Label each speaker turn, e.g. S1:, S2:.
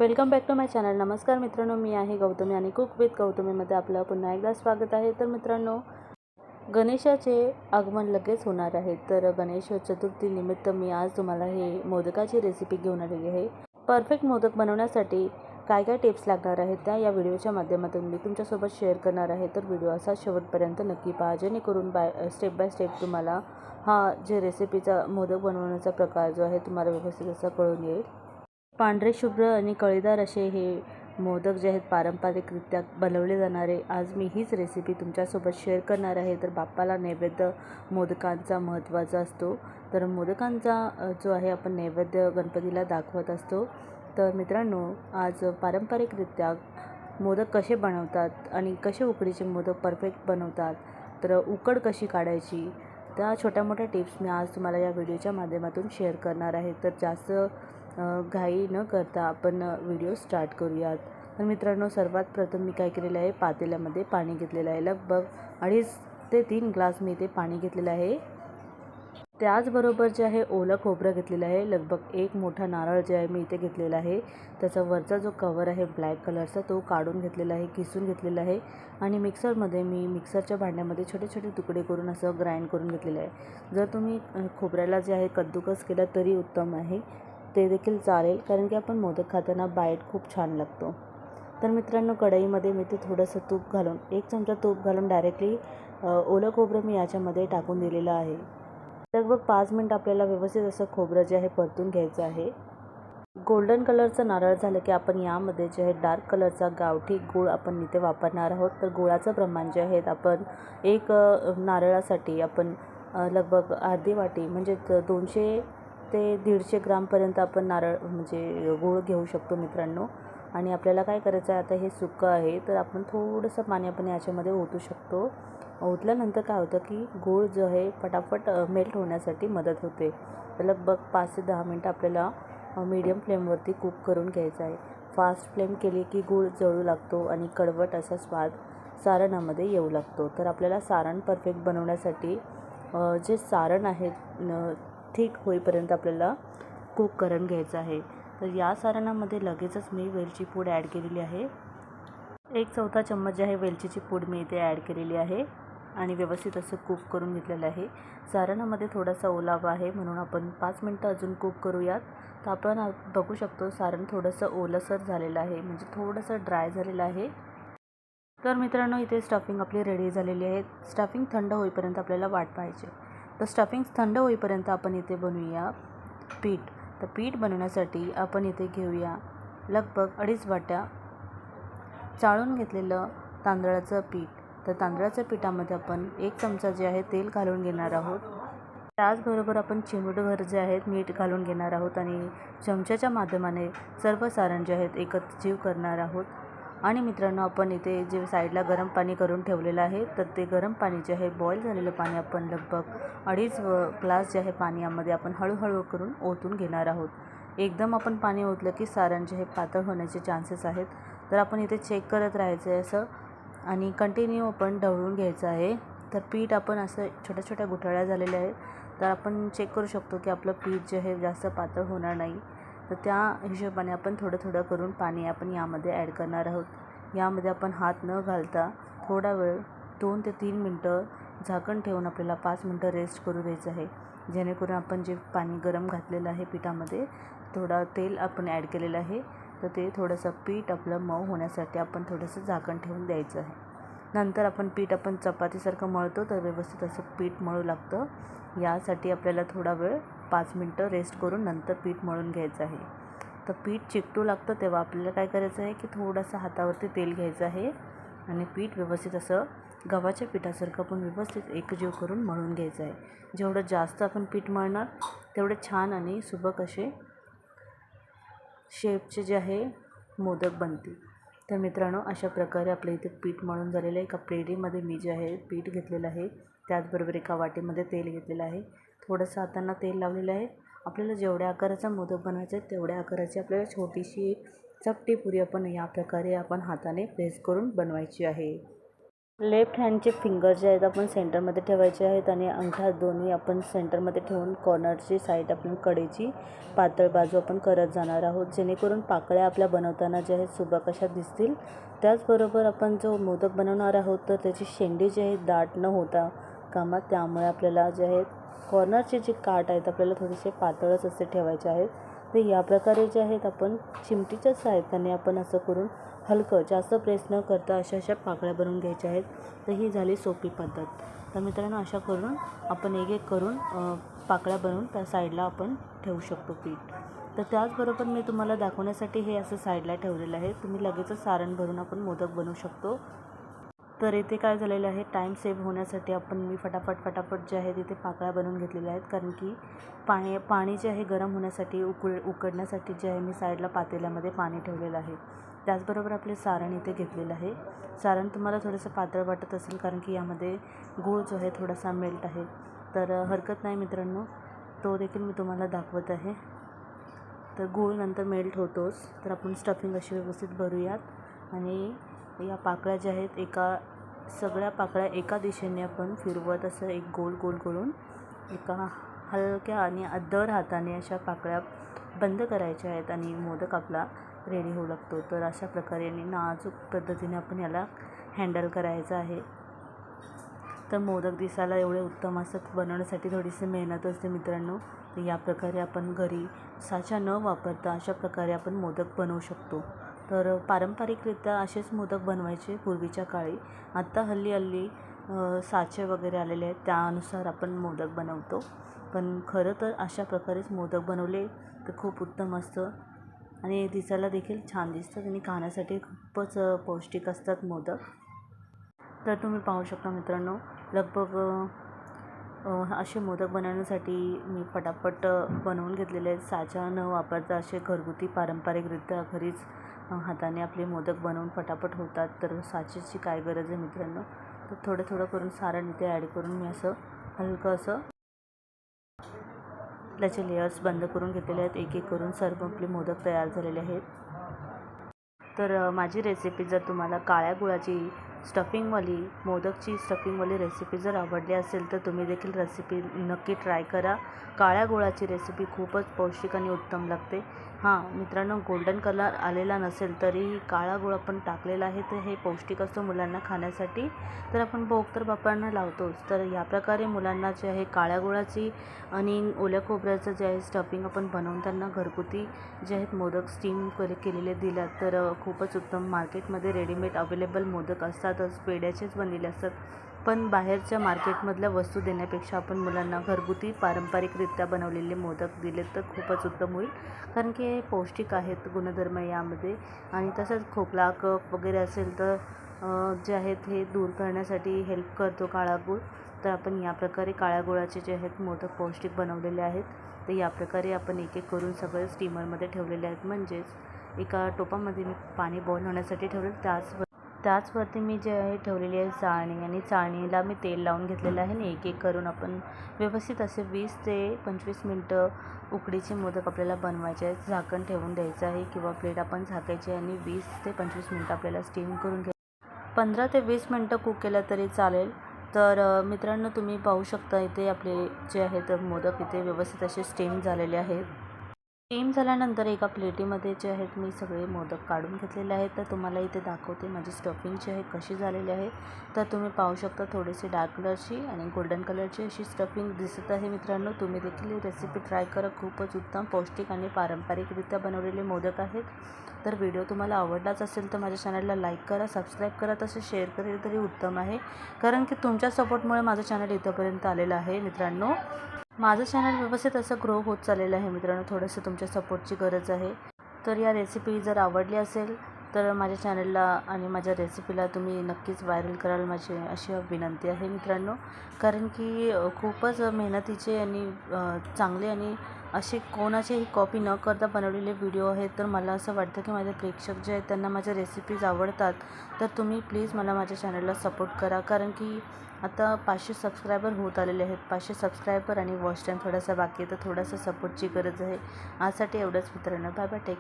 S1: Welcome back to my channel. नमस्कार मित्रांनो, मी आहे गौतमी आणि कुक विथ गौतमीमध्ये आपलं पुन्हा एकदा स्वागत आहे. तर मित्रांनो, गणेशाचे आगमन लगेच होणार आहे. तर गणेश चतुर्थी निमित्त मी आज तुम्हाला हे मोदकाची रेसिपी घेऊन आलेली आहे. परफेक्ट मोदक बनवण्यासाठी काय काय टिप्स लागणार आहेत त्या या व्हिडिओच्या माध्यमातून मी तुमच्यासोबत शेअर करणार आहे. तर व्हिडिओ असा शेवटपर्यंत नक्की पहा, जेणेकरून स्टेप बाय स्टेप तुम्हाला हा जे रेसिपीचा मोदक बनवण्याचा प्रकार जो आहे तुम्हाला व्यवस्थित असा कळून येईल. पांढरे शुभ्र आणि कळीदार असे हे मोदक जे आहेत पारंपरिकरित्या बनवले जाणारे, आज मी हीच रेसिपी तुमच्यासोबत शेअर करणार आहे. तर बाप्पाला नैवेद्य मोदकांचा महत्त्वाचा असतो. तर मोदकांचा जो आहे आपण नैवेद्य गणपतीला दाखवत असतो. तर मित्रांनो, आज पारंपरिकरित्या मोदक कसे बनवतात आणि कसे उकडीचे मोदक परफेक्ट बनवतात, तर उकड कशी काढायची, त्या छोट्या मोठ्या टिप्स मी आज तुम्हाला या व्हिडिओच्या माध्यमातून शेअर करणार आहे. तर जास्त घाई न करता आपण व्हिडिओ स्टार्ट करूयात. तर मित्रांनो, सर्वात प्रथम मी काय केलेलं आहे, पातेल्यामध्ये पाणी घेतलेलं आहे. लगभग 2.5 ते 3 ग्लास मी इथे पाणी घेतलेलं आहे. त्याचबरोबर जे आहे ओलं खोबरं घेतलेलं आहे. लगभग 1 मोठा नारळ जे आहे मी इथे घेतलेला आहे. त्याचा वरचा जो कवर आहे ब्लॅक कलरचा तो काढून घेतलेला आहे, किसून घेतलेला आहे. आणि मिक्सरच्या भांड्यामध्ये छोटे छोटे तुकडे करून असं ग्राइंड करून घेतलेलं आहे. जर तुम्ही खोबऱ्याला जे आहे कद्दूकस केलं तरी उत्तम आहे, ते देखील चालेल, कारण की आपण मोदक खाताना बाईट खूप छान लागतो. तर मित्रांनो, कढईमध्ये मी ते थोडंसं तूप घालून 1 चमचा तूप घालून डायरेक्टली ओलं खोबरं मी याच्यामध्ये टाकून दिलेलं आहे. लगभग 5 मिनिट आपल्याला व्यवस्थित असं खोबरं जे आहे परतून घ्यायचं आहे. गोल्डन कलरचं नारळ झालं की आपण यामध्ये जे आहे डार्क कलरचा गावठी गूळ आपण इथे वापरणार आहोत. तर गुळाचं प्रमाण जे आहे आपण एक नारळासाठी आपण लगभग अर्धी वाटी म्हणजे 200 ते 150 ग्रामपर्यंत आपण नारळ म्हणजे गूळ घेऊ शकतो मित्रांनो. आणि आपल्याला काय करायचं आहे, आता हे सुकं आहे तर आपण थोडंसं पाणी आपण याच्यामध्ये ओतू शकतो. ओतल्यानंतर काय होतं की गूळ जो आहे फटाफट मेल्ट होण्यासाठी मदत होते. तर लगभग 5 ते 10 मिनटं आपल्याला मीडियम फ्लेमवरती कुक करून घ्यायचं आहे. फास्ट फ्लेम केली की गूळ जळू लागतो आणि कडवट असा स्वाद सारणामध्ये येऊ लागतो. तर आपल्याला सारण परफेक्ट बनवण्यासाठी जे सारण आहे ठीक होईपर्यंत आपल्याला कुक करून घ्यायचं आहे. तर या सारणामध्ये लगेचच मी वेलची पूड ॲड केलेली आहे. 1/4 चम्मच जे आहे वेलचीची पूड मी इथे ॲड केलेली आहे आणि व्यवस्थित असं कुक करून घेतलेलं आहे. सारणामध्ये थोडासा ओलावा आहे म्हणून आपण 5 मिनटं अजून कुक करूयात. तर आपण बघू शकतो सारण थोडंसं ओलसर झालेलं आहे, म्हणजे थोडंसं ड्राय झालेलं आहे. तर मित्रांनो, इथे स्टफिंग आपली रेडी झालेली आहे. स्टफिंग थंड होईपर्यंत आपल्याला वाट पाहायची. तर स्टफिंग थंड होईपर्यंत आपण इथे बनवूया पीठ. तर पीठ बनवण्यासाठी आपण इथे घेऊया लगभग 2.5 वाट्या चाळून घेतलेलं तांदळाचं पीठ. तर तांदळाच्या पिठामध्ये आपण 1 चमचा जे आहे तेल घालून घेणार आहोत. त्याचबरोबर आपण चिमूटभर जे आहेत मीठ घालून घेणार आहोत आणि चमच्याच्या माध्यमाने सर्व सारण जे आहेत एकजीव करणार आहोत. आणि मित्रांनो, आपण इथे जे साईडला गरम पाणी करून ठेवलेलं आहे, तर ते गरम पाणी जे आहे बॉईल झालेलं पाणी आपण लगभग 2.5 ग्लास जे आहे पाणी यामध्ये आपण हळूहळू करून ओतून घेणार आहोत. एकदम आपण पाणी ओतलं की सारण जे आहे पातळ होण्याचे चान्सेस आहेत. तर आपण इथे चेक करत राहायचं आहे असं आणि कंटिन्यू आपण ढवळून घ्यायचं आहे. तर पीठ आपण असं छोट्या छोट्या गुठळ्या झालेल्या आहेत. तर आपण चेक करू शकतो की आपलं पीठ जे आहे जास्त पातळ होणार नाही. तर त्या हिशोबाने आपण थोडं थोडं करून पाणी आपण यामध्ये ॲड करणार आहोत. यामध्ये आपण हात न घालता थोडा वेळ 2 ते 3 मिनटं झाकण ठेवून आपल्याला 5 मिनटं रेस्ट करू द्यायचं आहे. जेणेकरून आपण जे पाणी गरम घातलेलं आहे पिठामध्ये थोडा तेल आपण ॲड केलेलं आहे, तर ते थोडंसं पीठ आपलं मऊ होण्यासाठी आपण थोडंसं झाकण ठेवून द्यायचं आहे. नंतर आपण पीठ आपण चपातीसारखं मळतो तर व्यवस्थित असं पीठ मळू लागतं. यासाठी आपल्याला थोडा वेळ 5 मिनटं रेस्ट करून नंतर पीठ मळून घ्यायचं आहे. तर पीठ चिकटू लागतं तेव्हा आपल्याला काय करायचं आहे की थोडंसं हातावरती तेल घ्यायचं आहे आणि पीठ व्यवस्थित असं गव्हाच्या पिठासारखं आपण व्यवस्थित एकजीव करून मळून घ्यायचं आहे. जेवढं जास्त आपण पीठ मळणार तेवढे छान आणि सुबक असे शेपचे जे आहे मोदक बनतील. तर मित्रांनो, अशा प्रकारे आपल्या इथे पीठ मळून झालेलं आहे. एका प्लेटीमध्ये मी जे आहे पीठ घेतलेलं आहे, त्याचबरोबर एका वाटीमध्ये तेल घेतलेलं आहे. थोडंसं हातांना तेल लावलेलं आहे. आपल्याला जेवढ्या आकाराचा मोदक बनवायचा आहे तेवढ्या आकाराची आपल्याला छोटीशी चपटी पुरी आपण या प्रकारे आपण हाताने प्रेस करून बनवायची आहे. लेफ्ट हँडचे फिंगर जे आहेत आपण सेंटरमध्ये ठेवायचे आहेत आणि अंगठा दोन्ही आपण सेंटरमध्ये ठेवून कॉर्नरची साईड आपण कडेची पातळ बाजू आपण करत जाणार आहोत, जेणेकरून पाकळ्या आपल्या बनवताना जे आहेत सुबक अशा दिसतील. त्याचबरोबर आपण जो मोदक बनवणार आहोत तर त्याची शेंडी जी आहे दाट न होता कामात, त्यामुळे आपल्याला जे आहेत कॉर्नरचे जे काठ आहेत आपल्याला थोडेसे पातळच असे ठेवायचे आहेत. तर या प्रकारे जे आहेत आपण चिमटीच्या सहाय्याने आपण असं करून हलकं जास्त प्रेस न करता अशा पाकळ्या बनवून घ्यायच्या आहेत. तर ही झाली सोपी पद्धत. तर मित्रांनो, अशा करून आपण एक एक करून पाकळ्या बनवून त्या साईडला आपण ठेवू शकतो पीठ. तर त्याचबरोबर मी तुम्हाला दाखवण्यासाठी हे असं साईडला ठेवलेलं आहे. तुम्ही लगेचच सारण भरून आपण मोदक बनवू शकतो. तर इथे काय झालेलं आहे, टाईम सेव्ह होण्यासाठी मी फटाफट जे आहे तिथे पाकळ्या बनवून घेतलेल्या आहेत. कारण की पाणी जे आहे गरम होण्यासाठी उकडण्यासाठी जे आहे मी साईडला पातेल्यामध्ये पाणी ठेवलेलं आहे. त्याचबरोबर आपले सारण इथे घेतलेलं आहे. सारण तुम्हाला थोडंसं पातळ वाटत असेल कारण की यामध्ये गूळ जो आहे थोडासा मेल्ट आहे. तर हरकत नाही मित्रांनो, तो देखील मी तुम्हाला दाखवत आहे. तर गूळ नंतर मेल्ट होतोच. तर आपण स्टफिंग अशी व्यवस्थित भरूयात आणि या पाकळ्या ज्या आहेत सगळ्या पाकळ्या एका दिशेने आपण फिरवत असं एक गोल करून एका हलक्या आणि दर हाताने अशा पाकळ्या बंद करायच्या आहेत आणि मोदक आपला रेडी होऊ लागतो. तर अशा प्रकारे आणि नाजूक पद्धतीने आपण याला हँडल करायचं आहे. तर मोदक दिसायला एवढे उत्तम असतात, बनवण्यासाठी थोडीशी मेहनत असते मित्रांनो. तर या प्रकारे आपण घरी साचा न वापरता अशा प्रकारे आपण मोदक बनवू शकतो. तर पारंपरिकरित्या असेच मोदक बनवायचे पूर्वीच्या काळी. आत्ता हल्ली साचे वगैरे आलेले आहेत, त्यानुसार आपण मोदक बनवतो. पण खरं तर अशा प्रकारेच मोदक बनवले तर खूप उत्तम असतं आणि दिसायला देखील छान दिसतात आणि खाण्यासाठी खूपच पौष्टिक असतात मोदक. तर तुम्ही पाहू शकता मित्रांनो, लगभग असे मोदक बनवण्यासाठी मी फटाफट बनवून घेतलेले आहेत. साचा न वापरता असे घरगुती पारंपरिकरित्या घरीच हाताने आपले मोदक बनवून फटाफट होतात. तर साचेची काय गरज आहे मित्रांनो. तर थोडं करून सारण इथे ॲड करून मी असं हलकं असं त्याचे लेयर्स बंद करून घेतलेले आहेत. एक करून सर्व आपले मोदक तयार झालेले आहेत. तर माझी रेसिपी जर तुम्हाला काळ्या गुळाची मोदकची स्टफिंगवाली रेसिपी जर आवडली असेल तर तुम्ही देखील रेसिपी नक्की ट्राय करा. काळ्या गुळाची रेसिपी खूपच पौष्टिक आणि उत्तम लागते. मित्रांनो, गोल्डन कलर आलेला नसेल तरीही काळा गुळ आपण टाकलेला आहे, तर हे पौष्टिक असतं मुलांना खाण्यासाठी. तर आपण भोग तर बाप्पांना लावतोच. तर या प्रकारे मुलांना जे आहे काळ्या गुळाची आणि ओल्या खोबऱ्याचं जे आहे स्टफिंग आपण बनवून त्यांना घरगुती जे आहेत मोदक स्टीम केलेले दिल्यात तर खूपच उत्तम. मार्केटमध्ये रेडीमेड अवेलेबल मोदक असतातच, पेढ्याचेच बनलेले असतात. पण बाहेरच्या मार्केटमधल्या वस्तू देण्यापेक्षा आपण मुलांना घरगुती पारंपरिकरित्या बनवलेले मोदक दिले तर खूपच उत्तम होईल. कारण की हे पौष्टिक आहेत गुणधर्म यामध्ये. आणि तसंच खोकला कफ वगैरे असेल तर जे आहेत हे दूर करण्यासाठी हेल्प करतो काळा गूळ. तर आपण या प्रकारे काळ्या गुळाचे जे आहेत मोदक पौष्टिक बनवलेले आहेत. तर या प्रकारे आपण एक करून सगळे स्टीमरमध्ये ठेवलेले आहेत. म्हणजेच एका टोपामध्ये मी पाणी बॉईल होण्यासाठी ठेवलं, त्याचवरती मी जे आहे ठेवलेली आहे चाळणी आणि चाळणीला मी तेल लावून घेतलेलं आहे आणि एक करून आपण व्यवस्थित असे 20 ते 25 मिनटं उकडीचे मोदक आपल्याला बनवायचे आहेत. झाकण ठेवून द्यायचं आहे किंवा प्लेट आपण झाकायची आणि 20 ते 25 मिनटं आपल्याला स्टीम करून 15 ते 20 मिनटं कुक केलं तरी चालेल. तर मित्रांनो, तुम्ही पाहू शकता इथे आपले जे आहेत मोदक इथे व्यवस्थित असे स्टीम झालेले आहेत. स्टीम झाल्यानंतर एका प्लेटीमध्ये जे आहेत मी सगळे मोदक काढून घेतलेले आहेत. तर तुम्हाला इथे दाखवते माझी स्टफिंग जी आहे कशी झालेली आहे. तर तुम्ही पाहू शकता थोडीशी डार्क कलरची आणि गोल्डन कलरची अशी स्टफिंग दिसत आहे. मित्रांनो, तुम्ही देखील ही रेसिपी ट्राय करा. खूपच उत्तम, पौष्टिक आणि पारंपरिकरित्या बनवलेले मोदक आहेत. तर व्हिडिओ तुम्हाला आवडलाच असेल तर माझ्या चॅनलला लाईक करा, सबस्क्राईब करा, तसे शेअर केले तरी उत्तम आहे. कारण की तुमच्या सपोर्टमुळे माझं चॅनल इथंपर्यंत आलेलं आहे. मित्रांनो, माझं चॅनल व्यवस्थित असं ग्रो होत चाललेलं आहे. मित्रांनो, थोडंसं तुमच्या सपोर्टची गरज आहे. तर या रेसिपी जर आवडली असेल तर माझ्या चॅनलला आणि माझ्या रेसिपीला तुम्ही नक्कीच व्हायरल कराल, माझी अशी विनंती आहे मित्रांनो. कारण की खूपच मेहनतीचे आणि चांगले आणि असे कोणाचीही कॉपी न करता बनवलेले व्हिडिओ आहेत. तर मला असं वाटतं की माझे प्रेक्षक जे आहेत त्यांना माझ्या रेसिपीज आवडतात. तर तुम्ही प्लीज मला माझ्या चॅनलला सपोर्ट करा. कारण की आता 500 सबस्क्रायबर होत आलेले आहेत. 500 सबस्क्रायबर आणि वॉच टाईम थोडासा बाकी आहे. तर थोडासा सपोर्टची गरज आहे. आजसाठी एवढंच मित्रांनो. Bye bye, take